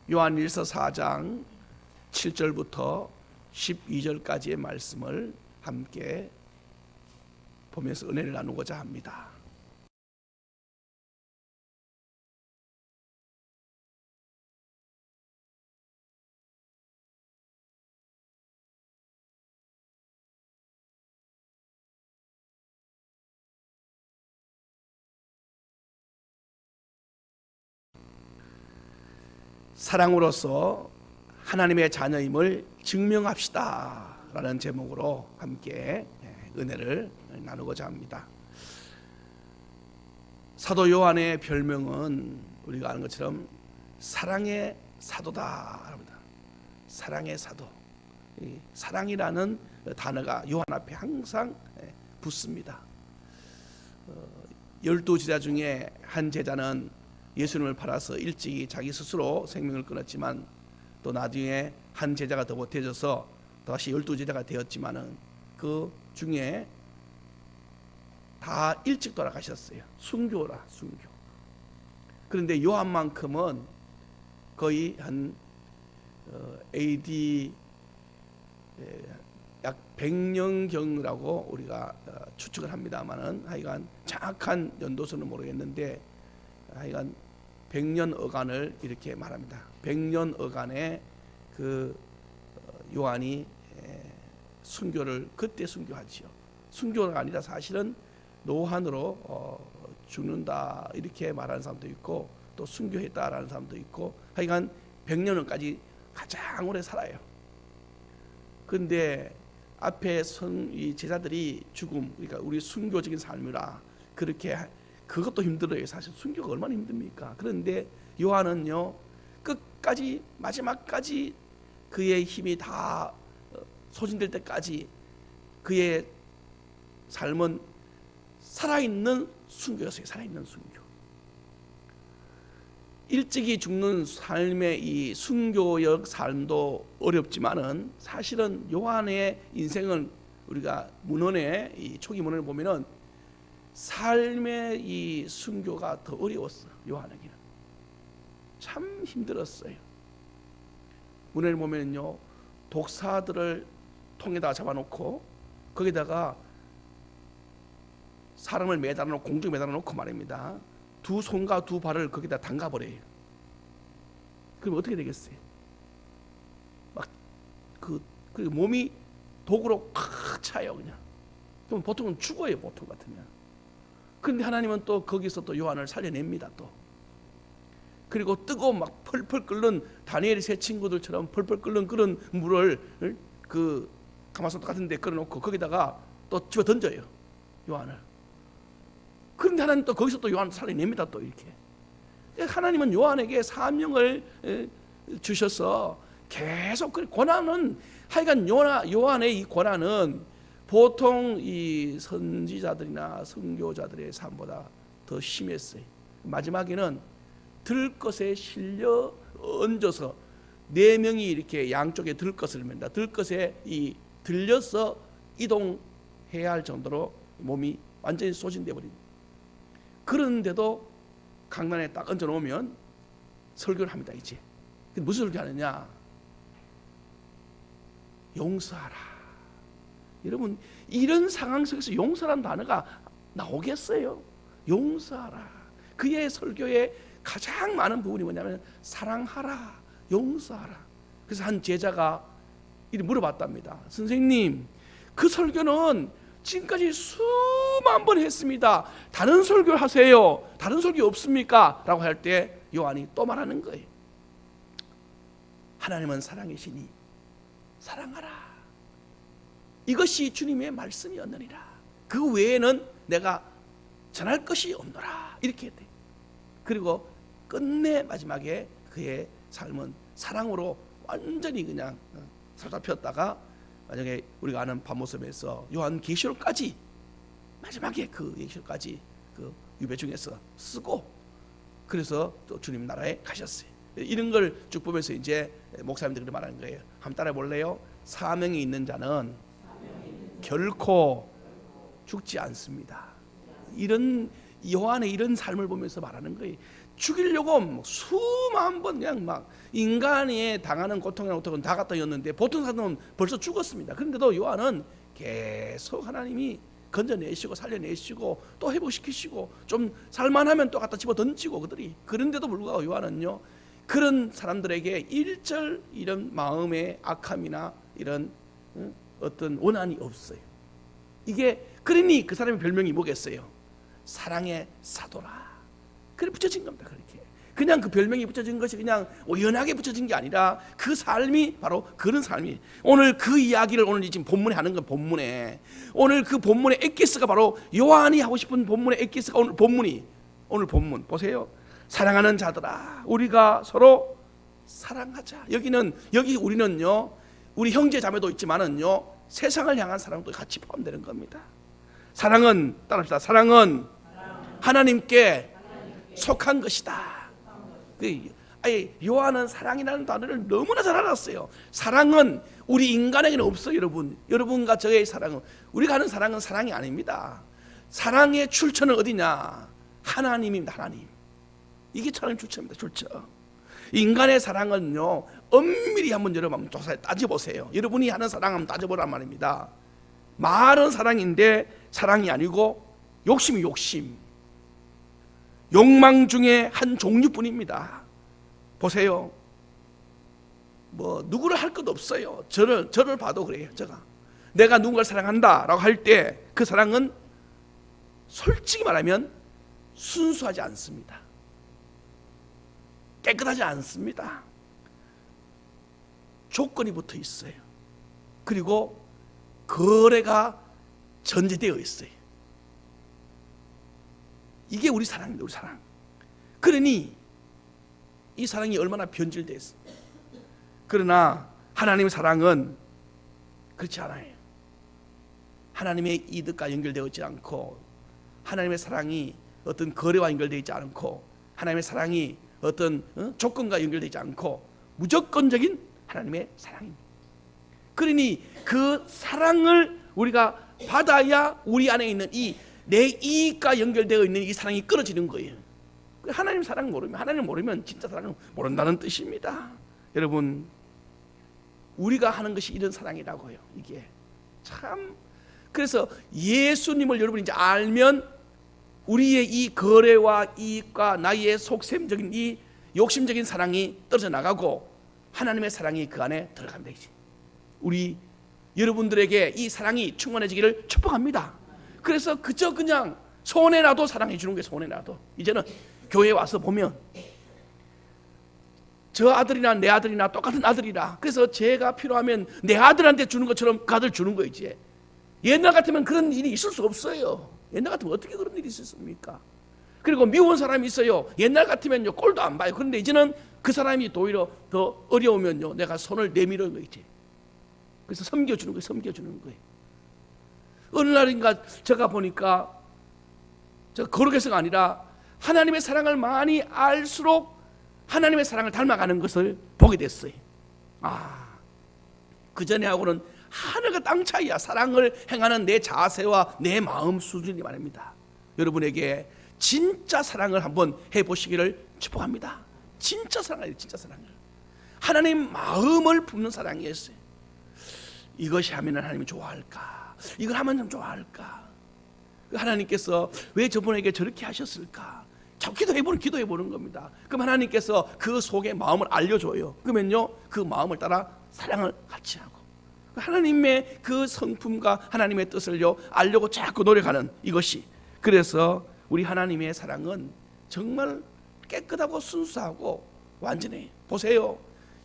요한일서 4장 7절부터 12절까지의 말씀을 함께 보면서 은혜를 나누고자 합니다. 사랑으로서 하나님의 자녀임을 증명합시다 라는 제목으로 함께 은혜를 나누고자 합니다. 사도 요한의 별명은 우리가 아는 것처럼 사랑의 사도다 합니다. 사랑의 사도. 사랑이라는 단어가 요한 앞에 항상 붙습니다. 12제자 중에 한 제자는 예수님을 팔아서 일찍이 자기 스스로 생명을 끊었지만, 또 나중에 한 제자가 더 보태져서 다시 12제자가 되었지만은 그 중에 다 일찍 돌아가셨어요. 순교라, 순교. 그런데 요한만큼은 거의 한 AD 약 100년경이라고 우리가 추측을 합니다만은, 하여간 정확한 연도수는 모르겠는데 하여간 100년 어간을 이렇게 말합니다. 100년 어간에 그 요한이 순교를 그때 순교하지요. 순교가 아니라 사실은 노환으로 죽는다 이렇게 말하는 사람도 있고, 또 순교했다라는 사람도 있고, 하여간 100년까지 가장 오래 살아요. 그런데 앞에 이 제자들이 죽음, 그러니까 우리 순교적인 삶이라 그렇게, 그것도 힘들어요. 사실 순교가 얼마나 힘듭니까? 그런데 요한은요, 끝까지 마지막까지 그의 힘이 다 소진될 때까지 그의 삶은 살아있는 순교였어요. 살아있는 순교. 일찍이 죽는 삶의 이 순교역 삶도 어렵지만은, 사실은 요한의 인생은 우리가 문헌의 이 초기 문헌을 보면은 삶의 이 순교가 더 어려웠어. 요한에게는 참 힘들었어요. 문헌을 보면요, 독사들을 통에다 잡아놓고 거기다가 사람을 매달아놓고, 공중에 매달아놓고 말입니다. 두 손과 두 발을 거기다 담가버려요. 그럼 어떻게 되겠어요? 막 그 몸이 독으로 팍 차요. 그냥. 그럼 보통은 죽어요. 보통 같으면. 그런데 하나님은 또 거기서 또 요한을 살려냅니다. 또 그리고 뜨거워 막 펄펄 끓는 다니엘의 세 친구들처럼 펄펄 끓는 그런 물을 그 가마솥 같은 데 끓여놓고 거기다가 또 집어 던져요. 요한을. 그런데 하나님 또 거기서 또 요한을 살려냅니다. 또 이렇게. 하나님은 요한에게 사명을 주셔서 계속 그 권한은, 하여간 요한의 이 권한은 보통 이 선지자들이나 선교자들의 삶보다 더 심했어요. 마지막에는 들것에 실려 얹어서 4명이 이렇게 양쪽에 들것을 맨다. 들것에 이 들려서 이동해야 할 정도로 몸이 완전히 소진돼 버린. 그런데도 강단에 딱 얹어 놓으면 설교를 합니다. 이제 무슨 설교하느냐? 용서하라. 여러분, 이런 상황 속에서 용서라는 단어가 나오겠어요? 용서하라. 그의 설교의 가장 많은 부분이 뭐냐면 사랑하라, 용서하라. 그래서 한 제자가 이렇게 물어봤답니다. 선생님, 그 설교는 지금까지 수만 번 했습니다. 다른 설교 하세요. 다른 설교 없습니까? 라고 할 때 요한이 또 말하는 거예요. 하나님은 사랑이시니 사랑하라. 이것이 주님의 말씀이었느니라. 그 외에는 내가 전할 것이 없노라. 이렇게 했대. 그리고 끝내 마지막에 그의 삶은 사랑으로 완전히 그냥 사로잡혔다가, 만약에 우리가 아는 밤모습에서 요한계시록까지 마지막에 그 계시록까지 그 유배 중에서 쓰고, 그래서 또 주님 나라에 가셨어요. 이런 걸 쭉 보면서 이제 목사님들이 말하는 거예요. 한번 따라 볼래요? 사명이 있는 자는 결코 죽지 않습니다. 이런 요한의 이런 삶을 보면서 말하는 거예요. 죽이려고 뭐 수만 번 그냥 막 인간이 당하는 고통이나 고통은 다 갖다였는데 보통 사람은 벌써 죽었습니다. 그런데도 요한은 계속 하나님이 건져내시고 살려내시고 또 회복시키시고 좀 살만하면 또 갖다 집어 던지고 그들이. 그런데도 불구하고 요한은요 그런 사람들에게 일절 이런 마음의 악함이나 이런 어떤 원한이 없어요. 이게 그러니 그 사람의 별명이 뭐겠어요? 사랑의 사도라. 그래 붙여진 겁니다. 그렇게 그냥 그 별명이 붙여진 것이 그냥 우연하게 붙여진 게 아니라 그 삶이 바로 그런 삶이. 오늘 그 이야기를 오늘 지금 본문에 하는 건 본문에 오늘 그 본문의 엑기스가 바로 요한이 하고 싶은 본문의 엑기스가 오늘 본문이 오늘 본문 보세요. 사랑하는 자들아 우리가 서로 사랑하자. 여기 우리는요 우리 형제 자매도 있지만은요 세상을 향한 사랑도 같이 포함되는 겁니다. 사랑은 따라합시다. 사랑은 하나님께 속한 것이다. 요한은 사랑이라는 단어를 너무나 잘 알았어요. 사랑은 우리 인간에게는 없어요. 여러분과 저의 사랑은 우리가 하는 사랑은 사랑이 아닙니다. 사랑의 출처는 어디냐? 하나님입니다. 하나님. 이게 하나님 출처입니다. 출처. 인간의 사랑은요 엄밀히 한번 여러분 조사해 따져보세요. 여러분이 하는 사랑 한번 따져보란 말입니다. 말은 사랑인데 사랑이 아니고 욕심이 욕심, 욕망 중에 한 종류뿐입니다. 보세요. 뭐 누구를 할 것 없어요. 저를 봐도 그래요. 내가 누군가를 사랑한다라고 할 때 그 사랑은 솔직히 말하면 순수하지 않습니다. 깨끗하지 않습니다. 조건이 붙어 있어요. 그리고 거래가 전제되어 있어요. 이게 우리 사랑입니다. 우리 사랑. 그러니 이 사랑이 얼마나 변질되어 있습니다. 그러나 하나님의 사랑은 그렇지 않아요. 하나님의 이득과 연결되어 있지 않고 하나님의 사랑이 어떤 거래와 연결되어 있지 않고 하나님의 사랑이 어떤 조건과 연결되지 않고 무조건적인 하나님의 사랑입니다. 그러니 그 사랑을 우리가 받아야 우리 안에 있는 이 내 이익과 연결되어 있는 이 사랑이 끊어지는 거예요. 하나님 사랑 모르면 하나님 모르면 진짜 사랑을 모른다는 뜻입니다. 여러분 우리가 하는 것이 이런 사랑이라고요. 이게 참 그래서 예수님을 여러분이 이제 알면 우리의 이 거래와 이익과 나의 속셈적인 이 욕심적인 사랑이 떨어져 나가고 하나님의 사랑이 그 안에 들어갑니다. 우리 여러분들에게 이 사랑이 충만해지기를 축복합니다. 그래서 그저 그냥 손해라도 사랑해 주는 게 손해라도 이제는 교회에 와서 보면 저 아들이나 내 아들이나 똑같은 아들이라 그래서 제가 필요하면 내 아들한테 주는 것처럼 그 아들 주는 거 이제. 옛날 같으면 그런 일이 있을 수 없어요. 옛날 같으면 어떻게 그런 일이 있었습니까? 그리고 미운 사람이 있어요. 옛날 같으면요 꼴도 안 봐요. 그런데 이제는 그 사람이 오히려 더 어려우면요 내가 손을 내밀는 거 이제. 그래서 섬겨주는 거예요. 어느 날인가 제가 보니까 저 거룩해서가 아니라 하나님의 사랑을 많이 알수록 하나님의 사랑을 닮아가는 것을 보게 됐어요. 그 전에하고는 하늘과 땅 차이야. 사랑을 행하는 내 자세와 내 마음 수준이 말입니다. 여러분에게 진짜 사랑을 한번 해보시기를 축복합니다. 진짜 사랑이에요. 진짜 사랑을. 하나님 마음을 품는 사랑이었어요. 이것이 하면 하나님이 좋아할까? 이걸 하면 좀 좋아할까? 하나님께서 왜 저분에게 저렇게 하셨을까? 자꾸 기도해보는 겁니다. 그럼 하나님께서 그 속의 마음을 알려줘요. 그러면요 그 마음을 따라 사랑을 같이 하고 하나님의 그 성품과 하나님의 뜻을요 알려고 자꾸 노력하는 이것이. 그래서 우리 하나님의 사랑은 정말 깨끗하고 순수하고 완전해요. 보세요.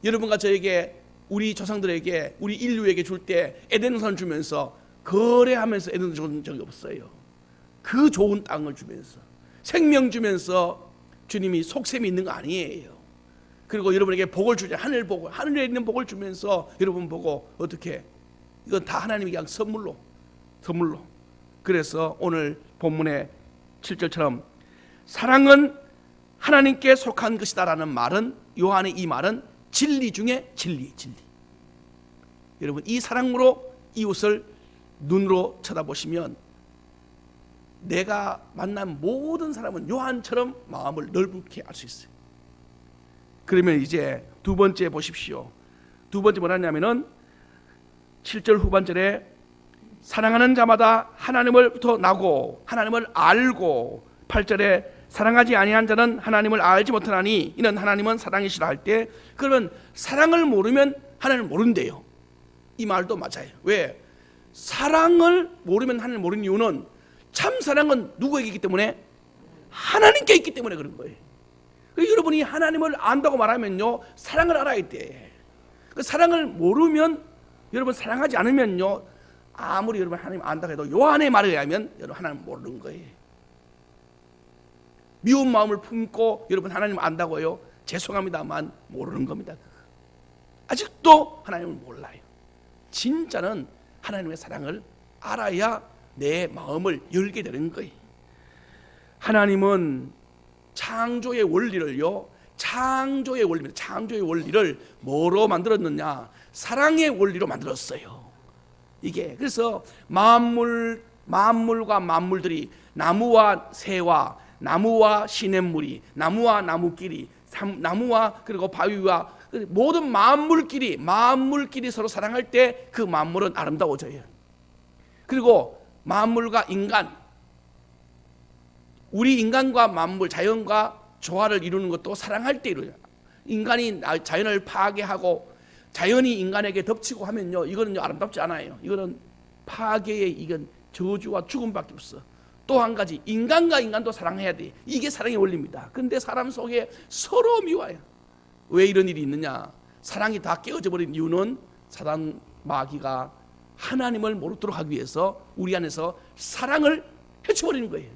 여러분과 저에게 우리 조상들에게 우리 인류에게 줄 때 에덴산을 주면서 거래하면서 에덴을 준 적이 없어요. 그 좋은 땅을 주면서 생명 주면서 주님이 속셈이 있는 거 아니에요. 그리고 여러분에게 복을 주자. 하늘에 있는 복을 주면서 여러분 보고 어떻게 이건 다 하나님이 그냥 선물로. 그래서 오늘 본문의 7절처럼 사랑은 하나님께 속한 것이다라는 말은 요한의 이 말은 진리 중에 진리. 여러분 이 사랑으로 이웃을 눈으로 쳐다보시면 내가 만난 모든 사람은 요한처럼 마음을 넓게 알 수 있어요. 그러면 이제 두 번째 보십시오. 두 번째 뭐냐면은 7절 후반절에 사랑하는 자마다 하나님을부터 나고 하나님을 알고, 8절에 사랑하지 아니한 자는 하나님을 알지 못하나니 이는 하나님은 사랑이시라 할 때, 그러면 사랑을 모르면 하나님을 모른대요. 이 말도 맞아요. 왜? 사랑을 모르면 하나님을 모르는 이유는 참 사랑은 누구에게 있기 때문에? 하나님께 있기 때문에 그런 거예요. 여러분이 하나님을 안다고 말하면요, 사랑을 알아야 돼. 그 사랑을 모르면, 여러분 사랑하지 않으면요, 아무리 여러분 하나님 안다고 해도 요한의 말에 의하면 여러분 하나님 모르는 거예요. 미운 마음을 품고 여러분 하나님 안다고 해요, 죄송합니다만 모르는 겁니다. 아직도 하나님을 몰라요. 진짜는 하나님의 사랑을 알아야 내 마음을 열게 되는 거예요. 하나님은 창조의 원리를요, 창조의 원리입니다. 창조의 원리를 뭐로 만들었느냐? 사랑의 원리로 만들었어요. 이게 그래서 만물과 만물들이, 나무와 새와, 나무와 시냇물이, 나무와 나무끼리, 나무와 그리고 바위와 모든 만물끼리 서로 사랑할 때 그 만물은 아름다워져요. 그리고 만물과 인간, 우리 인간과 만물, 자연과 조화를 이루는 것도 사랑할 때 이루어요. 인간이 자연을 파괴하고 자연이 인간에게 덮치고 하면요, 이거는 아름답지 않아요. 이거는 파괴의 이건 저주와 죽음밖에 없어. 또 한 가지, 인간과 인간도 사랑해야 돼. 이게 사랑의 원리입니다. 그런데 사람 속에 서로 미워요. 왜 이런 일이 있느냐? 사랑이 다 깨어져 버린 이유는 사단 마귀가 하나님을 모르도록 하기 위해서 우리 안에서 사랑을 해쳐버리는 거예요.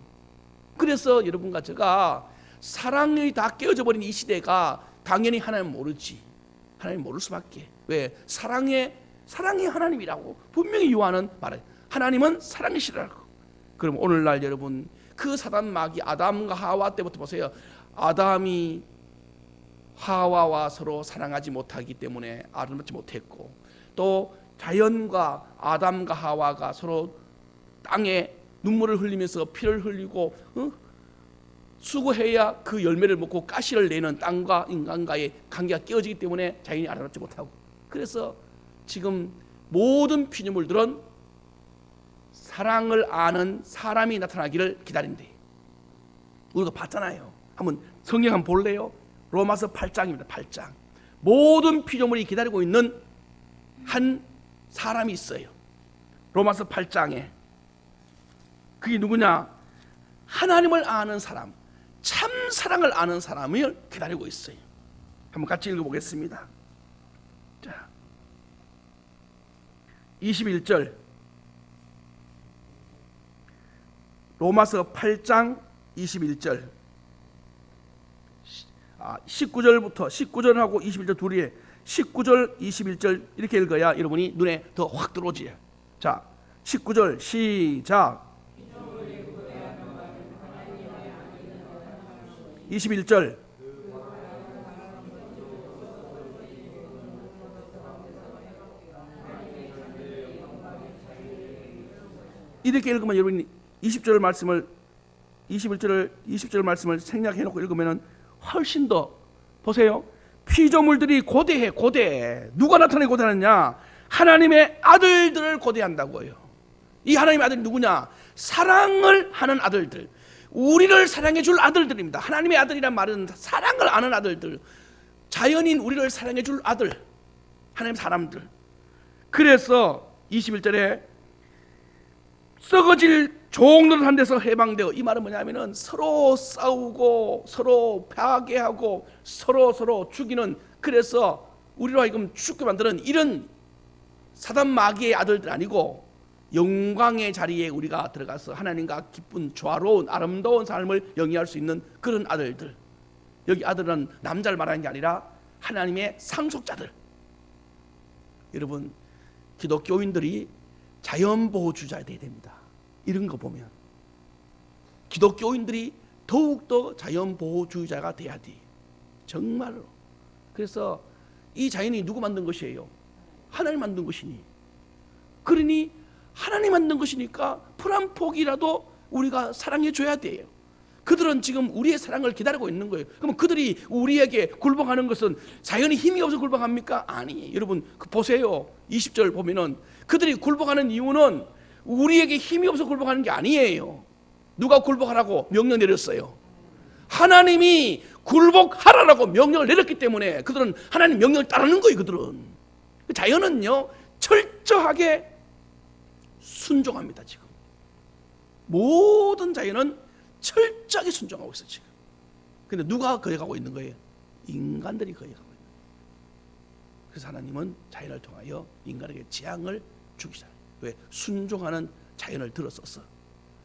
그래서 여러분과 제가 사랑이 다 깨어져 버린 이 시대가 당연히 하나님 모르지. 하나님 모를 수밖에. 왜? 사랑이 하나님이라고 분명히 요한은 말해요. 하나님은 사랑이시라고. 그럼 오늘날 여러분, 그 사단 마귀 아담과 하와 때부터 보세요. 아담이 하와와 서로 사랑하지 못하기 때문에 아름답지 못했고, 또 자연과 아담과 하와가 서로 땅에 눈물을 흘리면서 피를 흘리고 수고해야 그 열매를 먹고 가시를 내는 땅과 인간과의 관계가 깨어지기 때문에 자연이 아름답지 못하고, 그래서 지금 모든 피조물들은 사랑을 아는 사람이 나타나기를 기다린대. 우리가 봤잖아요. 한번 성경 한번 볼래요? 로마서 8장입니다. 8장. 모든 피조물이 기다리고 있는 한 사람이 있어요. 로마서 8장에. 그게 누구냐? 하나님을 아는 사람, 참 사랑을 아는 사람을 기다리고 있어요. 한번 같이 읽어보겠습니다. 자, 21절. 로마서 8장 21절. 19절부터 19절하고 21절 둘이 19절 21절 이렇게 읽어야 여러분이 눈에 더 확 들어오지. 자, 19절 시작. 21절 이렇게 읽으면 여러분이 20절 말씀을 20절 말씀을 생략해 놓고 읽으면은 훨씬 더 보세요. 피조물들이 고대해. 누가 나타내 고대하느냐? 하나님의 아들들을 고대한다고요. 이 하나님의 아들이 누구냐? 사랑을 하는 아들들, 우리를 사랑해 줄 아들들입니다. 하나님의 아들이란 말은 사랑을 아는 아들들, 자연인 우리를 사랑해 줄 아들, 하나님 사람들. 그래서 21절에 썩어질 종노릇한 데서 해방되어, 이 말은 뭐냐면은 서로 싸우고 서로 파괴하고 서로 죽이는, 그래서 우리로 하여금 죽게 만드는 이런 사단 마귀의 아들들 아니고 영광의 자리에 우리가 들어가서 하나님과 기쁜 조화로운 아름다운 삶을 영위할 수 있는 그런 아들들. 여기 아들은 남자를 말하는 게 아니라 하나님의 상속자들. 여러분, 기독교인들이 자연보호주의자 되어야 됩니다. 이런 거 보면 기독교인들이 더욱더 자연보호주의자가 돼야 돼. 정말로. 그래서 이 자연이 누구 만든 것이에요? 하나님 만든 것이니. 그러니 하나님 만든 것이니까 풀 한 폭이라도 우리가 사랑해 줘야 돼요. 그들은 지금 우리의 사랑을 기다리고 있는 거예요. 그러면 그들이 우리에게 굴복하는 것은 자연히 힘이 없어서 굴복합니까? 아니에요. 여러분 보세요. 20절 보면은 그들이 굴복하는 이유는 우리에게 힘이 없어서 굴복하는 게 아니에요. 누가 굴복하라고 명령 내렸어요? 하나님이 굴복하라고 명령을 내렸기 때문에 그들은 하나님 명령을 따르는 거예요. 그들은 자연은요 철저하게 순종합니다. 지금 모든 자연은 철저하게 순종하고 있어요. 지금 근데 누가 거역하고 있는 거예요? 인간들이 거역하고 있는 거예요. 그래서 하나님은 자연을 통하여 인간에게 재앙을 주기잖아요. 왜? 순종하는 자연을 들었었어.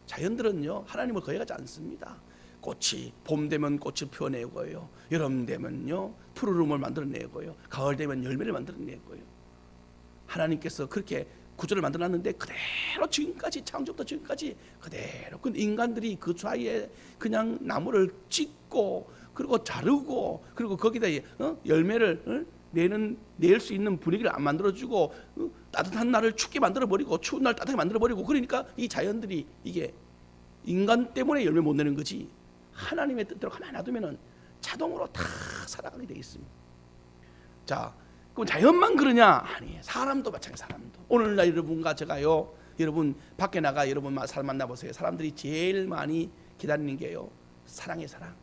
자연들은요 하나님을 거역하지 않습니다. 꽃이 봄 되면 꽃을 피워내고요, 여름 되면요 푸르름을 만들어내고요, 가을 되면 열매를 만들어내고요. 하나님께서 그렇게 구조를 만들어놨는데 그대로 지금까지 창조부터 지금까지 그대로. 근데 인간들이 그 사이에 그냥 나무를 찢고 그리고 자르고 그리고 거기다 열매를 낼 수 있는 분위기를 안 만들어주고 따뜻한 날을 춥게 만들어버리고 추운 날 따뜻하게 만들어버리고. 그러니까 이 자연들이 이게 인간 때문에 열매 못 내는 거지 하나님의 뜻대로 가만히 놔두면 자동으로 다 살아가게 돼 있습니다. 자, 그럼 자연만 그러냐? 아니에요. 사람도 마찬가지. 사람도 오늘날 여러분과 제가요, 여러분 밖에 나가 여러분 사람 만나보세요. 사람들이 제일 많이 기다리는 게요 사랑의 사랑.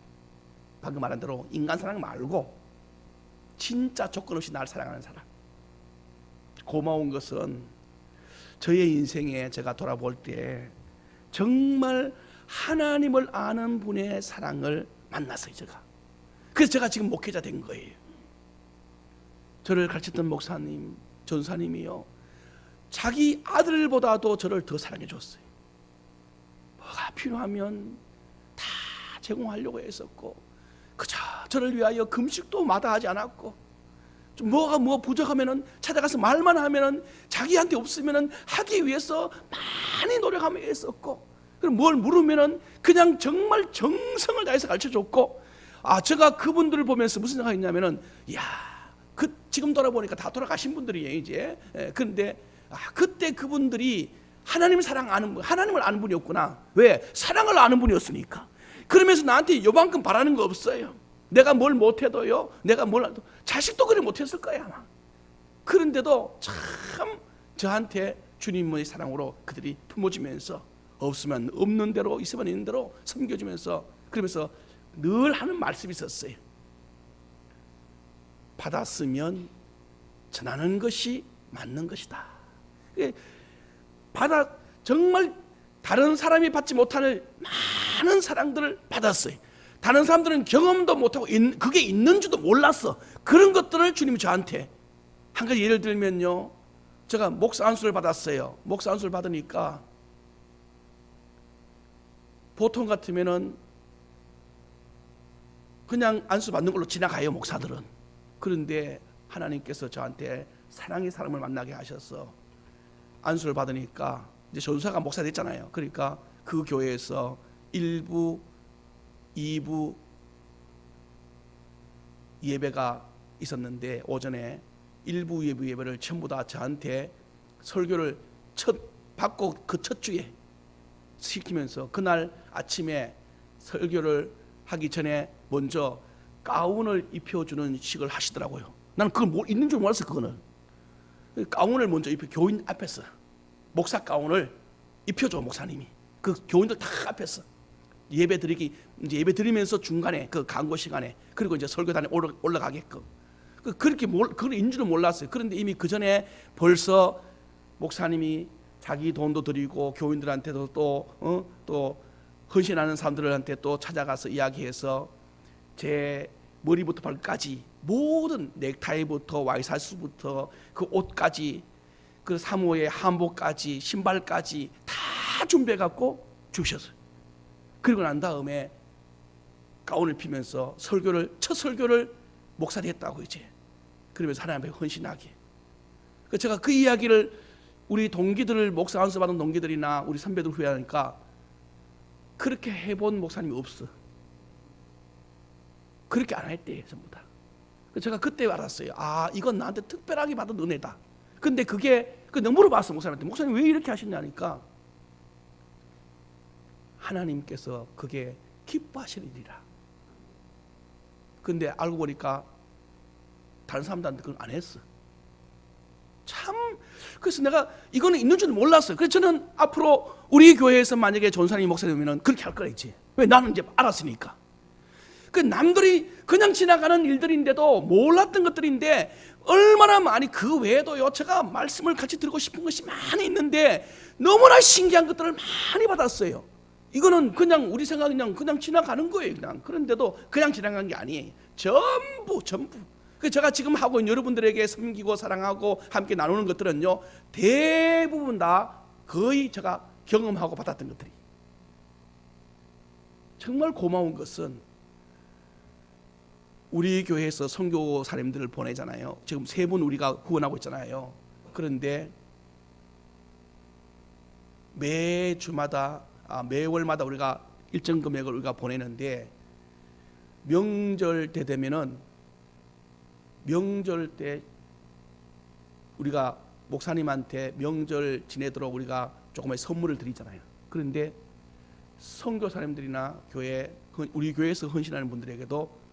방금 말한 대로 인간 사랑 말고 진짜 조건 없이 날 사랑하는 사람. 고마운 것은 저의 인생에 제가 돌아볼 때 정말 하나님을 아는 분의 사랑을 만났어요. 제가. 그래서 제가 지금 목회자 된 거예요. 저를 가르쳤던 목사님, 전사님이요 자기 아들보다도 저를 더 사랑해 줬어요. 뭐가 필요하면 다 제공하려고 했었고 그저 저를 위하여 금식도 마다하지 않았고 좀 뭐가 부족하면은 찾아가서 말만 하면은 자기한테 없으면은 하기 위해서 많이 노력하며 했었고, 그럼 뭘 물으면은 그냥 정말 정성을 다해서 가르쳐 줬고, 제가 그분들을 보면서 무슨 생각했냐면은 지금 돌아보니까 다 돌아가신 분들이에요 이제. 그런데 그때 그분들이 하나님을 아는 분이었구나. 왜? 사랑을 아는 분이었으니까. 그러면서 나한테 요만큼 바라는 거 없어요. 내가 뭘 못해도요, 내가 뭘 해도 자식도 그래 못했을 거야 아마. 그런데도 참 저한테 주님의 사랑으로 그들이 품어주면서 없으면 없는 대로 있으면 있는 대로 섬겨주면서, 그러면서 늘 하는 말씀이 있었어요. 받았으면 전하는 것이 맞는 것이다. 정말 다른 사람이 받지 못할 많은 사랑들을 받았어요. 다른 사람들은 경험도 못하고 그게 있는 줄도 몰랐어. 그런 것들을 주님이 저한테 한 가지 예를 들면요, 제가 목사 안수를 받았어요. 목사 안수를 받으니까 보통 같으면은 그냥 안수 받는 걸로 지나가요 목사들은. 그런데 하나님께서 저한테 사랑의 사람을 만나게 하셔서 안수를 받으니까 이제 전사가 목사 됐잖아요. 그러니까 그 교회에서 1부, 2부 예배가 있었는데 오전에 1부, 2부 예배를 전부 다 저한테 설교를 받고 그 첫 주에 시키면서 그날 아침에 설교를 하기 전에 먼저 가운을 입혀주는 식을 하시더라고요. 나는 그걸 있는 줄 몰랐어. 그거는 가운을 먼저 교인 앞에서 목사 가운을 입혀줘. 목사님이 그 교인들 다 앞에서 예배 드리면서 중간에 그 강고 시간에, 그리고 이제 설교단에 올라가게끔 그렇게 그걸 있는 줄은 몰랐어요. 그런데 이미 그 전에 벌써 목사님이 자기 돈도 드리고 교인들한테도 또 헌신하는 사람들한테 또 찾아가서 이야기해서 제 머리부터 발까지 모든 넥타이부터 와이셔츠부터 그 옷까지 그 사모의 한복까지 신발까지 다 준비해 갖고 주셨어요. 그리고 난 다음에 가운을 피면서 첫 설교를 목사리 했다고 이제. 그러면서 하나님 앞에 헌신하게. 제가 그 이야기를 우리 동기들을 목사 안수 받은 동기들이나 우리 선배들 후회하니까 그렇게 해본 목사님이 없어. 그렇게 안 했대요 전부 다. 제가 그때 알았어요. 이건 나한테 특별하게 받은 은혜다. 근데 그게 내가 물어봤어 목사님한테. 목사님 왜 이렇게 하셨냐니까 하나님께서 그게 기뻐하시리라. 근데 알고 보니까 다른 사람들한테 그걸 안 했어. 참, 그래서 내가 이거는 있는 줄 몰랐어요. 그래서 저는 앞으로 우리 교회에서 만약에 전사님 목사님이면 그렇게 할 거라 했지. 왜? 나는 이제 알았으니까. 그 남들이 그냥 지나가는 일들인데도 몰랐던 것들인데 얼마나 많이, 그 외에도요 제가 말씀을 같이 들고 싶은 것이 많이 있는데 너무나 신기한 것들을 많이 받았어요. 이거는 그냥 우리 생각 그냥 지나가는 거예요. 그냥. 그런데도 그냥 지나간 게 아니에요. 전부. 그 제가 지금 하고 있는 여러분들에게 섬기고 사랑하고 함께 나누는 것들은요 대부분 다 거의 제가 경험하고 받았던 것들이. 정말 고마운 것은 우리 교회에서 선교사님들을 보내잖아요. 지금 3분 우리가 후원하고 있잖아요. 그런데 매월마다 우리가 일정 금액을 우리가 보내는데 명절 때 되면은 명절 때 우리가 목사님한테 명절 지내도록 우리가 조금의 선물을 드리잖아요. 그런데 선교사님들이나 우리 교회에서 헌신하는 분들에게도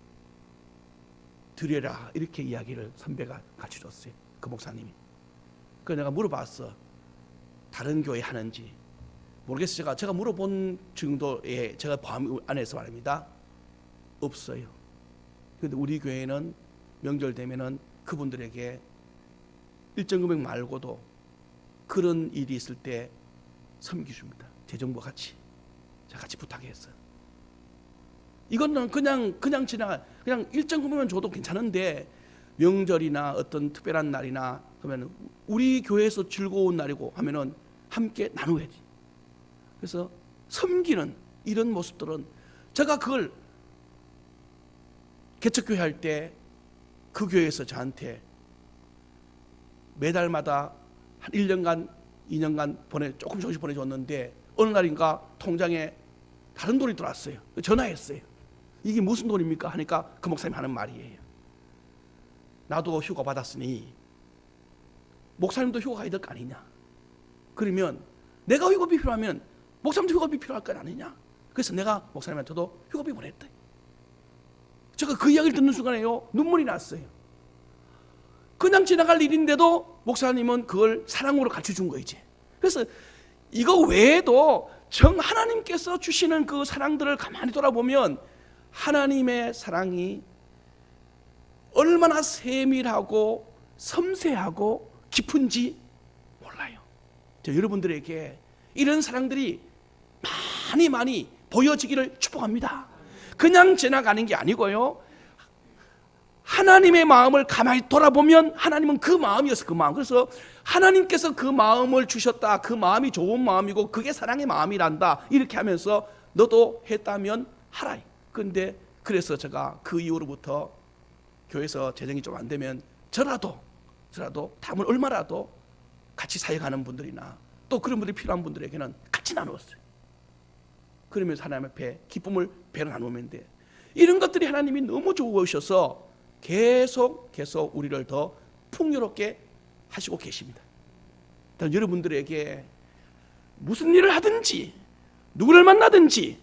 드려라 이렇게 이야기를 선배가 같이 줬어요. 그 목사님이. 그래서 내가 물어봤어. 다른 교회 하는지 모르겠어요. 제가 물어본 정도에 제가 범위 안에서 말입니다. 없어요. 그런데 우리 교회는 명절 되면은 그분들에게 일정 금액 말고도 그런 일이 있을 때 섬기줍니다. 재정부 같이. 제가 같이 부탁했어요. 이거는 그냥 지나가, 그냥 일정 금액만 줘도 괜찮은데 명절이나 어떤 특별한 날이나 그러면 우리 교회에서 즐거운 날이고 하면은 함께 나누어야지. 그래서 섬기는 이런 모습들은 제가 그걸 개척교회 할 때 그 교회에서 저한테 매달마다 한 1년간 2년간 조금씩 보내줬는데 어느 날인가 통장에 다른 돈이 들어왔어요. 전화했어요. 이게 무슨 돈입니까? 하니까 그 목사님 하는 말이에요. 나도 휴가 받았으니 목사님도 휴가 가야 될 거 아니냐. 그러면 내가 휴가비 필요하면 목사님도 휴가비 필요할 거 아니냐. 그래서 내가 목사님한테도 휴가비 보냈대. 제가 그 이야기를 듣는 순간에요 눈물이 났어요. 그냥 지나갈 일인데도 목사님은 그걸 사랑으로 가르쳐준 거이지. 그래서 이거 외에도 하나님께서 주시는 그 사랑들을 가만히 돌아보면 하나님의 사랑이 얼마나 세밀하고 섬세하고 깊은지 몰라요. 여러분들에게 이런 사랑들이 많이 보여지기를 축복합니다. 그냥 지나가는 게 아니고요. 하나님의 마음을 가만히 돌아보면 하나님은 그 마음이었어. 그 마음. 그래서 하나님께서 그 마음을 주셨다. 그 마음이 좋은 마음이고 그게 사랑의 마음이란다. 이렇게 하면서 너도 했다면 하라. 그런데 그래서 제가 그 이후로부터 교회에서 재정이 좀 안 되면 저라도 담을 얼마라도 같이 사역하는 분들이나 또 그런 분들이 필요한 분들에게는 같이 나누었어요. 그러면서 하나님 앞에 기쁨을 배로 나누면 돼. 이런 것들이 하나님이 너무 좋으셔서 계속 우리를 더 풍요롭게 하시고 계십니다. 여러분들에게 무슨 일을 하든지 누구를 만나든지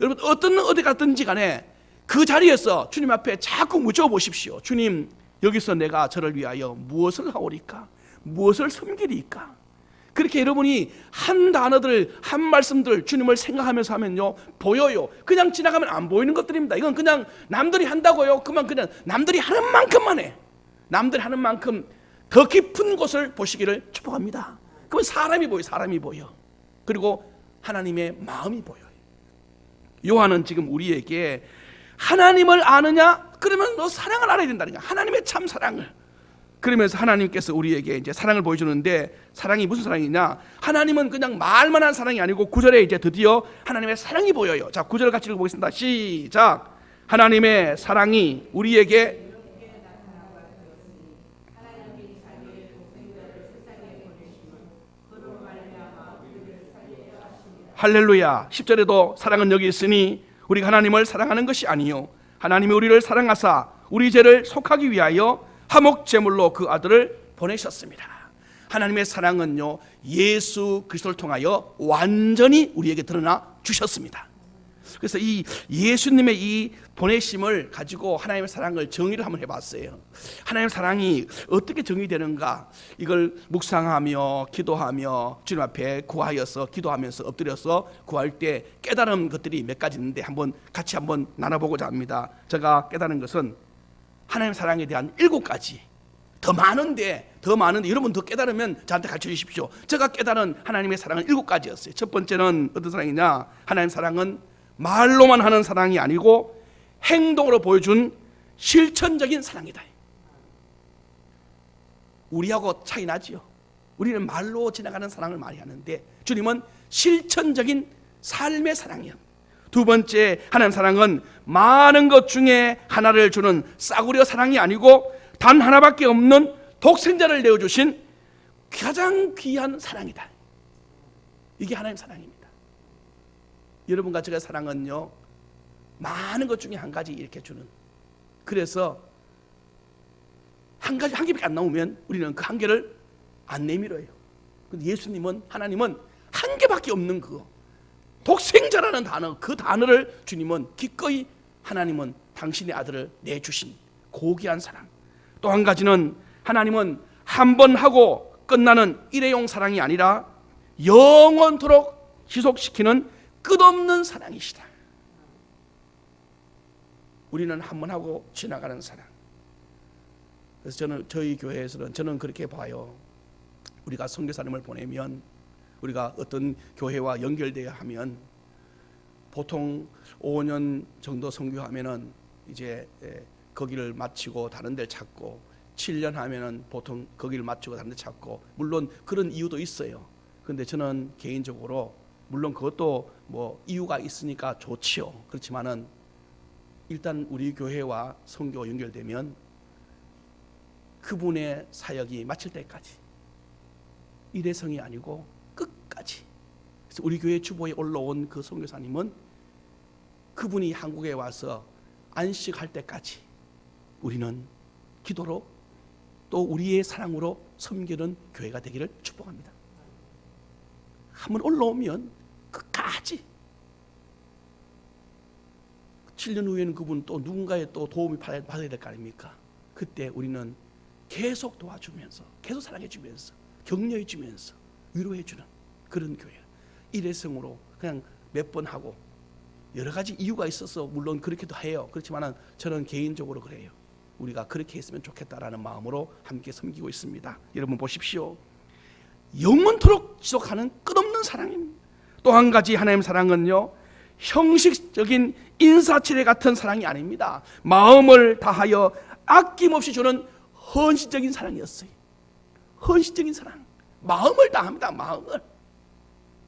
여러분 어디 갔든지 간에 그 자리에서 주님 앞에 자꾸 묻어보십시오. 주님, 여기서 내가 저를 위하여 무엇을 하오리까? 무엇을 섬기리까? 그렇게 여러분이 한 단어들 한 말씀들 주님을 생각하면서 하면요 보여요. 그냥 지나가면 안 보이는 것들입니다. 이건 그냥 남들이 한다고요. 그냥 남들이 하는 만큼만 해. 남들이 하는 만큼 더 깊은 곳을 보시기를 축복합니다. 그러면 사람이 보여. 그리고 하나님의 마음이 보여요. 요한은 지금 우리에게 하나님을 아느냐? 그러면 너 사랑을 알아야 된다는 거야. 하나님의 참 사랑을. 그러면서 하나님께서 우리에게 이제 사랑을 보여주는데 사랑이 무슨 사랑이냐? 하나님은 그냥 말만 한 사랑이 아니고 9절에 이제 드디어 하나님의 사랑이 보여요. 자, 9절 같이 읽어보겠습니다. 시작. 하나님의 사랑이 우리에게 할렐루야. 10절에도 사랑은 여기 있으니 우리가 하나님을 사랑하는 것이 아니요 하나님이 우리를 사랑하사 우리 죄를 속하기 위하여 화목 제물로 그 아들을 보내셨습니다. 하나님의 사랑은요, 예수 그리스도를 통하여 완전히 우리에게 드러나 주셨습니다. 그래서 이 예수님의 이 보내심을 가지고 하나님의 사랑을 정의를 한번 해봤어요. 하나님의 사랑이 어떻게 정의되는가, 이걸 묵상하며 기도하며 주님 앞에 구하여서 기도하면서 엎드려서 구할 때 깨달은 것들이 몇 가지 있는데 같이 한번 나눠보고자 합니다. 제가 깨달은 것은 하나님의 사랑에 대한 7가지, 더 많은데 여러분 더 깨달으면 저한테 가르쳐 주십시오. 제가 깨달은 하나님의 사랑은 7가지였어요. 첫 번째는 어떤 사랑이냐, 하나님의 사랑은 말로만 하는 사랑이 아니고 행동으로 보여준 실천적인 사랑이다. 우리하고 차이 나지요. 우리는 말로 지나가는 사랑을 많이 하는데 주님은 실천적인 삶의 사랑이요. 두 번째, 하나님 사랑은 많은 것 중에 하나를 주는 싸구려 사랑이 아니고 단 하나밖에 없는 독생자를 내어주신 가장 귀한 사랑이다. 이게 하나님 사랑입니다. 여러분과 제가 사랑은요, 많은 것 중에 한 가지 이렇게 주는. 그래서 한 개밖에 안 나오면 우리는 그 한 개를 안 내밀어요. 근데 예수님은, 하나님은 한 개밖에 없는 그거, 독생자라는 단어, 그 단어를 주님은 기꺼이, 하나님은 당신의 아들을 내주신 고귀한 사랑. 또 한 가지는 하나님은 한 번 하고 끝나는 일회용 사랑이 아니라 영원토록 지속시키는 끝없는 사랑이시다. 우리는 한 번 하고 지나가는 사랑. 그래서 저희 교회에서는 저는 그렇게 봐요. 우리가 선교사님을 보내면, 우리가 어떤 교회와 연결되어 하면 보통 5년 정도 선교하면은 이제 거기를 마치고 다른 데를 찾고, 7년 하면은 보통 거기를 마치고 다른 데 찾고, 물론 그런 이유도 있어요. 근데 저는 개인적으로, 물론 그것도 뭐 이유가 있으니까 좋지요. 그렇지만은 일단 우리 교회와 선교 연결되면 그분의 사역이 마칠 때까지, 일회성이 아니고 끝까지. 그래서 우리 교회 주보에 올라온 그 선교사님은 그분이 한국에 와서 안식할 때까지 우리는 기도로 또 우리의 사랑으로 섬기는 교회가 되기를 축복합니다. 한번 올라오면 끝까지. 7년 후에는 그분 또 누군가의 또 도움이 받아야 될 거 아닙니까? 그때 우리는 계속 도와주면서, 계속 사랑해주면서, 격려해주면서, 위로해주는 그런 교회. 일회성으로 그냥 몇 번 하고, 여러 가지 이유가 있어서 물론 그렇게도 해요. 그렇지만 저는 개인적으로 그래요. 우리가 그렇게 했으면 좋겠다라는 마음으로 함께 섬기고 있습니다. 여러분 보십시오. 영원토록 지속하는 끝없는 사랑입니다. 또 한 가지 하나님의 사랑은요, 형식적인 인사치레 같은 사랑이 아닙니다. 마음을 다하여 아낌없이 주는 헌신적인 사랑이었어요. 헌신적인 사랑. 마음을 다합니다. 마음을.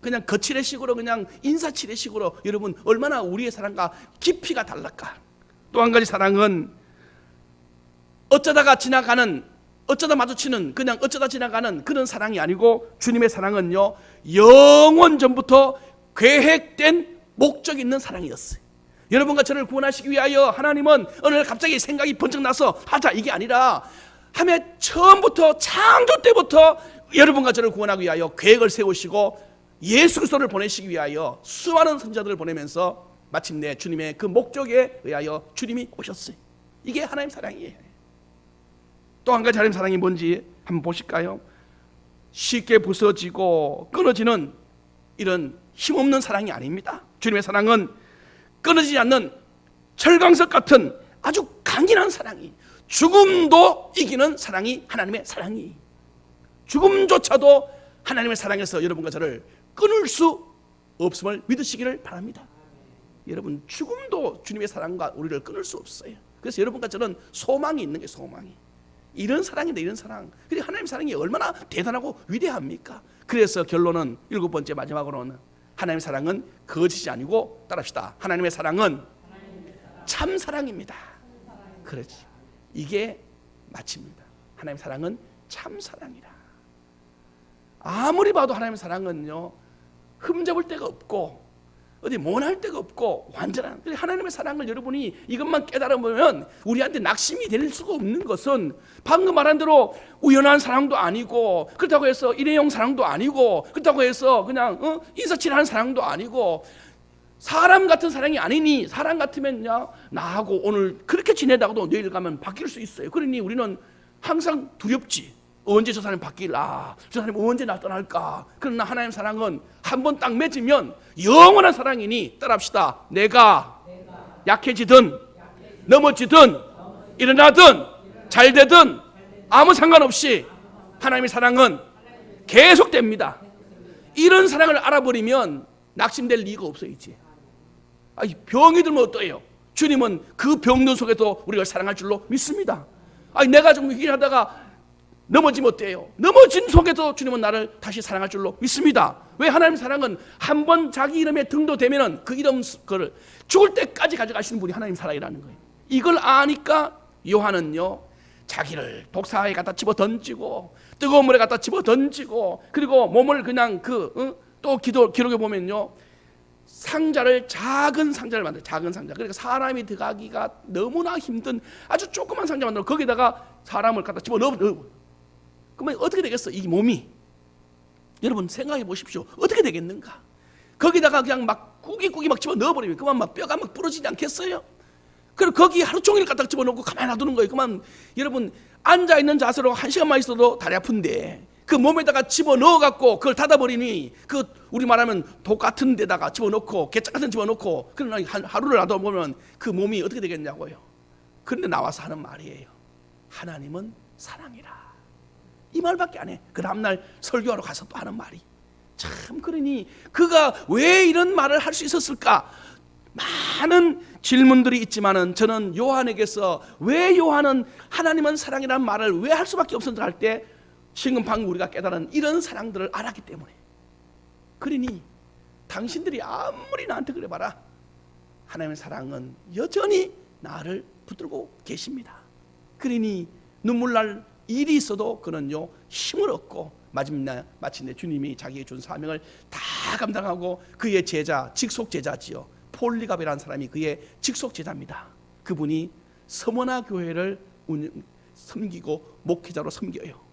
그냥 거칠의식으로, 그냥 인사치레식으로, 여러분 얼마나 우리의 사랑과 깊이가 달랄까. 또 한 가지 사랑은 어쩌다 마주치는, 그냥 어쩌다 지나가는 그런 사랑이 아니고, 주님의 사랑은요, 영원 전부터 계획된 목적 있는 사랑이었어요. 여러분과 저를 구원하시기 위하여 하나님은 어느 날 갑자기 생각이 번쩍 나서 하자, 이게 아니라 하며 처음부터, 창조 때부터 여러분과 저를 구원하기 위하여 계획을 세우시고 예수 그리스도를 보내시기 위하여 수많은 선지자들을 보내면서 마침내 주님의 그 목적에 의하여 주님이 오셨어요. 이게 하나님 사랑이에요. 또 한 가지 하나님 사랑이 뭔지 한번 보실까요? 쉽게 부서지고 끊어지는 이런 힘없는 사랑이 아닙니다. 주님의 사랑은 끊어지지 않는 철광석 같은 아주 강인한 사랑이, 죽음도 이기는 사랑이 하나님의 사랑이, 죽음조차도 하나님의 사랑에서 여러분과 저를 끊을 수 없음을 믿으시기를 바랍니다. 여러분, 죽음도 주님의 사랑과 우리를 끊을 수 없어요. 그래서 여러분과 저는 소망이 있는 게, 소망이. 이런 사랑인데, 이런 사랑. 그리고 하나님의 사랑이 얼마나 대단하고 위대합니까? 그래서 결론은 7번째, 마지막으로는 하나님의 사랑은 거짓이 아니고, 따라합시다. 하나님의 사랑은 참 사랑입니다. 그렇지. 이게 마침입니다. 하나님의 사랑은 참 사랑이라. 아무리 봐도 하나님의 사랑은요, 흠잡을 데가 없고, 어디 모난 데가 없고 완전한 하나님의 사랑을 여러분이 이것만 깨달으면 우리한테 낙심이 될 수가 없는 것은 방금 말한 대로 우연한 사랑도 아니고 그렇다고 해서 일회용 사랑도 아니고 그렇다고 해서 그냥 인사치레한 사랑도 아니고 사람 같은 사랑이 아니니 사람 같으면요 나하고 오늘 그렇게 지내다가도 내일 가면 바뀔 수 있어요. 그러니 우리는 항상 두렵지. 언제 저 사람이 바뀔라, 저 사람이 언제 나 떠날까. 그러나 하나님 사랑은 한 번 딱 맺으면 영원한 사랑이니 따라합시다. 내가 약해지든 넘어지든 일어나든 잘되든 아무 상관없이 하나님의 사랑은 계속됩니다. 이런 사랑을 알아버리면 낙심될 리가 없어야지. 병이 들면 어떠해요? 주님은 그 병든 속에도 우리가 사랑할 줄로 믿습니다. 내가 좀 일하다가 넘어지면 어때요? 넘어진 속에도 주님은 나를 다시 사랑할 줄로 믿습니다. 왜? 하나님 사랑은 한 번 자기 이름에 등도 되면은 그 이름 그를 죽을 때까지 가져가시는 분이 하나님 사랑이라는 거예요. 이걸 아니까 요한은요 자기를 독사에 갖다 집어 던지고 뜨거운 물에 갖다 집어 던지고 그리고 몸을 그냥 또 기록에 보면요 상자를 작은 상자를 만들어요. 작은 상자. 그러니까 사람이 들어가기가 너무나 힘든 아주 조그만 상자 만들어 거기다가 사람을 갖다 집어 넣어. 그러면 어떻게 되겠어? 이 몸이 여러분 생각해 보십시오. 어떻게 되겠는가? 거기다가 그냥 막 꾸기꾸기 막 집어 넣어버리면 그만 막 뼈가 막 부러지지 않겠어요? 그리고 거기 하루 종일 갖다 집어넣고 가만히 놔두는 거예요. 그만 여러분 앉아있는 자세로 1시간만 있어도 다리 아픈데 그 몸에다가 집어넣어갖고 그걸 닫아버리니 그 우리 말하면 독 같은 데다가 집어넣고 개짝 같은 집어넣고 그러나 하루를 놔둬보면 그 몸이 어떻게 되겠냐고요. 그런데 나와서 하는 말이에요. 하나님은 사랑이라. 이 말밖에 안 해. 그 다음날 설교하러 가서 또 하는 말이 참 그러니 그가 왜 이런 말을 할 수 있었을까? 많은 질문들이 있지만은 저는 요한에게서 왜 요한은 하나님은 사랑이라는 말을 왜 할 수밖에 없었는지 할 때 지금 방금 우리가 깨달은 이런 사랑들을 알았기 때문에 그러니 당신들이 아무리 나한테 그래봐라 하나님의 사랑은 여전히 나를 붙들고 계십니다. 그러니 눈물 날 일이 있어도 그는요 힘을 얻고 마침내 주님이 자기의 준 사명을 다 감당하고 그의 제자 직속 제자지요. 폴리갑이라는 사람이 그의 직속 제자입니다. 그분이 서머나 교회를 섬기고 목회자로 섬겨요.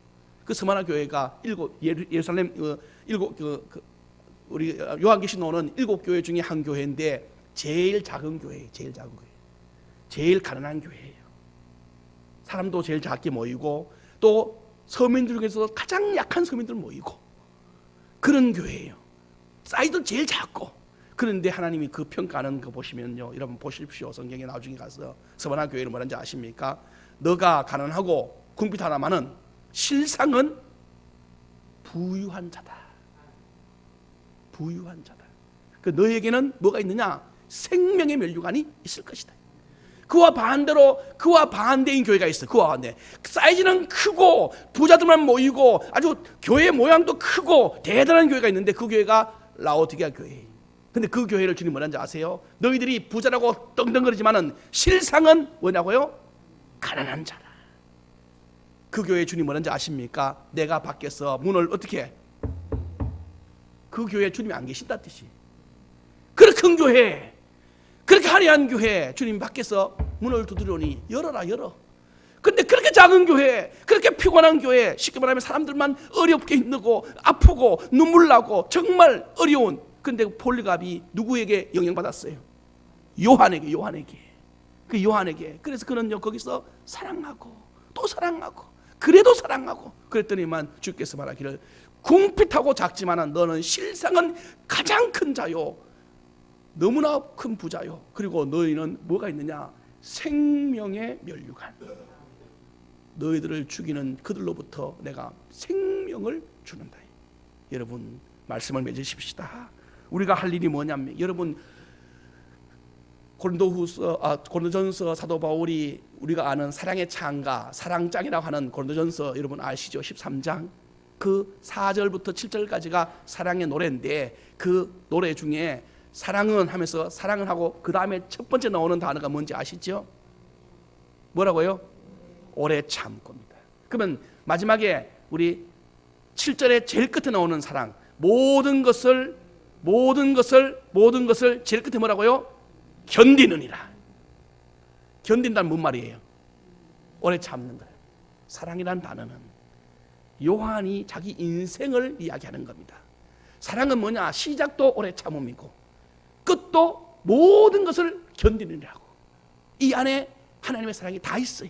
그 서머나 교회가 예루살렘 우리 요한계시록은 7교회 중에 한 교회인데 제일 작은 교회예요. 제일 가난한 교회예요. 사람도 제일 작게 모이고 또 서민들 중에서 가장 약한 서민들 모이고 그런 교회예요. 사이즈도 제일 작고 그런데 하나님이 그 평가하는 거 보시면요 여러분 보십시오. 성경에 나중에 가서 서머나 교회는 뭐라는지 아십니까? 너가 가난하고 궁핍하다마는 실상은 부유한 자다. 부유한 자다. 그 너에게는 뭐가 있느냐? 생명의 면류관이 있을 것이다. 그와 반대인 교회가 있어. 그와 반대. 사이즈는 크고 부자들만 모이고 아주 교회 모양도 크고 대단한 교회가 있는데 그 교회가 라오디게아 교회예요. 근데 그 교회를 주님 뭐라는지 아세요? 너희들이 부자라고 떵떵거리지만은 실상은 뭐냐고요? 가난한 자라. 그 교회 주님 뭐라는지 아십니까? 내가 밖에서 문을 어떻게 해? 그 교회에 주님이 안 계신다는 뜻이. 그렇게 큰 교회, 그렇게 화려한 교회 주님 밖에서 문을 두드려니 열어라 열어. 근데 그렇게 작은 교회, 그렇게 피곤한 교회, 쉽게 말하면 사람들만 어렵게 힘들고 아프고 눈물 나고 정말 어려운. 근데 폴리갑이 누구에게 영향받았어요? 요한에게. 그 요한에게. 그래서 그는요 거기서 사랑하고 또 사랑하고 그래도 사랑하고 그랬더니만 주께서 말하기를 궁핍하고 작지만은 너는 실상은 가장 큰 자요 너무나 큰 부자요 그리고 너희는 뭐가 있느냐? 생명의 면류관. 너희들을 죽이는 그들로부터 내가 생명을 주는다. 여러분 말씀을 맺으십시다. 우리가 할 일이 뭐냐면 여러분 고린도전서 사도 바울이 우리가 아는 사랑의 창가 사랑장이라고 하는 고린도전서 여러분 아시죠? 13장 그 4절부터 7절까지가 사랑의 노래인데 그 노래 중에 사랑은 하면서 사랑을 하고 그 다음에 첫 번째 나오는 단어가 뭔지 아시죠? 뭐라고요? 오래 참고입니다. 그러면 마지막에 우리 7절에 제일 끝에 나오는 사랑 모든 것을 모든 것을 제일 끝에 뭐라고요? 견디느니라. 견딘다는 뭔 말이에요? 오래 참는 거예요. 사랑이라는 단어는 요한이 자기 인생을 이야기하는 겁니다. 사랑은 뭐냐? 시작도 오래 참음이고 끝도 모든 것을 견디느라고. 이 안에 하나님의 사랑이 다 있어요.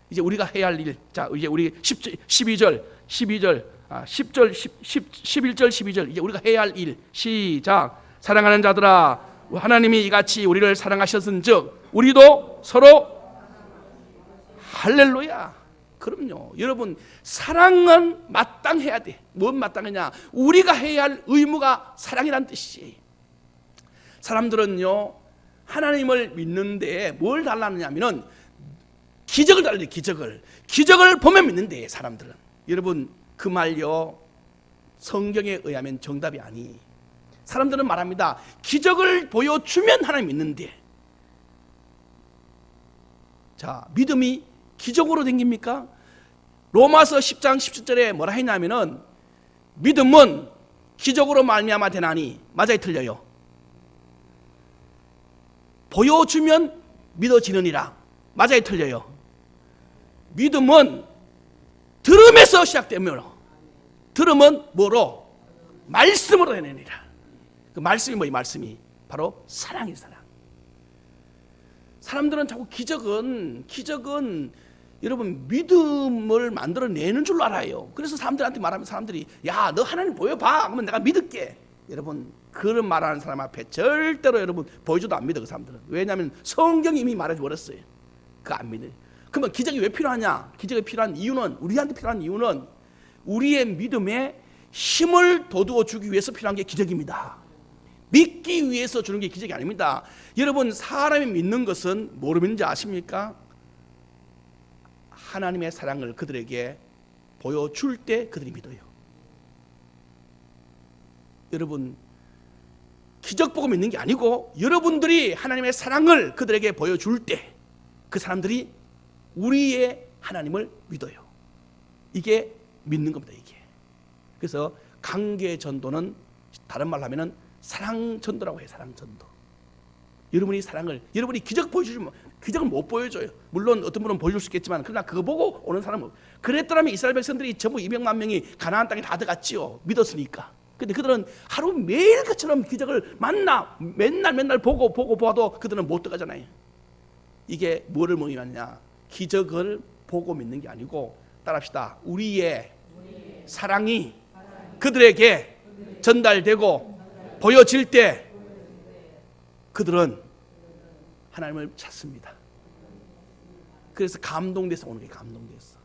이제 우리가 해야 할 일, 자 이제 우리 11절, 11절, 12절, 이제 우리가 해야 할 일, 시작. 사랑하는 자들아, 하나님이 이같이 우리를 사랑하셨은즉 우리도 서로, 할렐루야. 그럼요. 여러분, 사랑은 마땅해야 돼. 뭔 마땅하냐? 우리가 해야 할 의무가 사랑이란 뜻이에요. 사람들은요, 하나님을 믿는데 뭘 달라느냐 하면은 기적을 달래요. 기적을 보면 믿는데, 사람들은. 여러분, 그 말요, 성경에 의하면 정답이 아니. 사람들은 말합니다. 기적을 보여주면 하나님 믿는데. 자, 믿음이 기적으로 생깁니까? 로마서 10장 17절에 뭐라 했냐면은 믿음은 기적으로 말미암아 되나니, 맞아요, 틀려요? 보여주면 믿어지느니라, 맞아요, 틀려요? 믿음은 들음에서 시작되므로, 들음은 뭐로? 말씀으로 되느니라. 그 말씀이 뭐이 말씀이? 바로 사랑이 사랑. 사람들은 자꾸 기적은 여러분 믿음을 만들어내는 줄 알아요. 그래서 사람들한테 말하면 사람들이 야, 너 하나님 보여봐. 그러면 내가 믿을게. 여러분, 그런 말하는 사람 앞에 절대로 여러분 보여줘도 안 믿어. 그 사람들은. 왜냐하면 성경이 이미 말해버렸어요. 그거 안 믿어요. 그러면 기적이 왜 필요하냐? 기적이 필요한 이유는, 우리한테 필요한 이유는 우리의 믿음에 힘을 돋워 주기 위해서 필요한 게 기적입니다. 믿기 위해서 주는 게 기적이 아닙니다. 여러분, 사람이 믿는 것은 뭐로 믿는지 아십니까? 하나님의 사랑을 그들에게 보여줄 때 그들이 믿어요. 여러분, 기적 보고 믿는 게 아니고 여러분들이 하나님의 사랑을 그들에게 보여줄 때 그 사람들이 우리의 하나님을 믿어요. 이게 믿는 겁니다. 이게. 그래서 관계 전도는 다른 말로 하면은 사랑 전도라고 해요. 사랑 전도. 여러분이 기적 보여주면, 기적은 못 보여줘요. 물론 어떤 분은 보여줄 수 있겠지만, 그러나 그거 보고 오는 사람은, 그랬더라면 이스라엘 백성들이 전부 200만 명이 가나안 땅에 다 들어갔지요. 믿었으니까. 근데 그들은 하루 매일 그처럼 기적을 맨날 보고 보아도 그들은 못 들어가잖아요. 이게 뭐를 의미하느냐? 기적을 보고 믿는 게 아니고, 따라합시다. 우리의 사랑이 그들에게 전달되고 보여질 때 그들은 하나님을 찾습니다. 그래서 감동돼서 오는 게 감동돼서.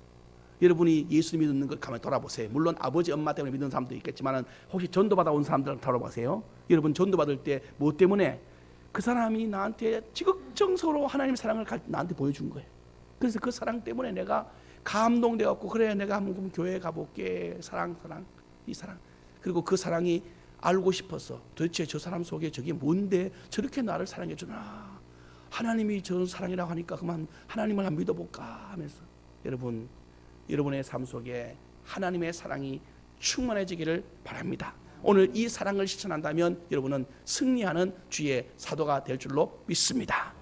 여러분이 예수 믿는 걸 가만히 돌아보세요. 물론 아버지 엄마 때문에 믿는 사람도 있겠지만 혹시 전도받아 온 사람들 돌아보세요. 여러분, 전도받을 때 뭐 때문에? 그 사람이 나한테 지극정성으로 하나님의 사랑을 나한테 보여준 거예요. 그래서 그 사랑 때문에 내가 감동돼갖고, 그래, 내가 한번 교회에 가볼게. 사랑, 이 사랑. 그리고 그 사랑이 알고 싶어서, 도대체 저 사람 속에 저게 뭔데 저렇게 나를 사랑해 주나, 하나님이 저런 사랑이라고 하니까 그만 하나님을 한번 믿어볼까 하면서, 여러분, 여러분의 삶 속에 하나님의 사랑이 충만해지기를 바랍니다. 오늘 이 사랑을 실천한다면 여러분은 승리하는 주의 사도가 될 줄로 믿습니다.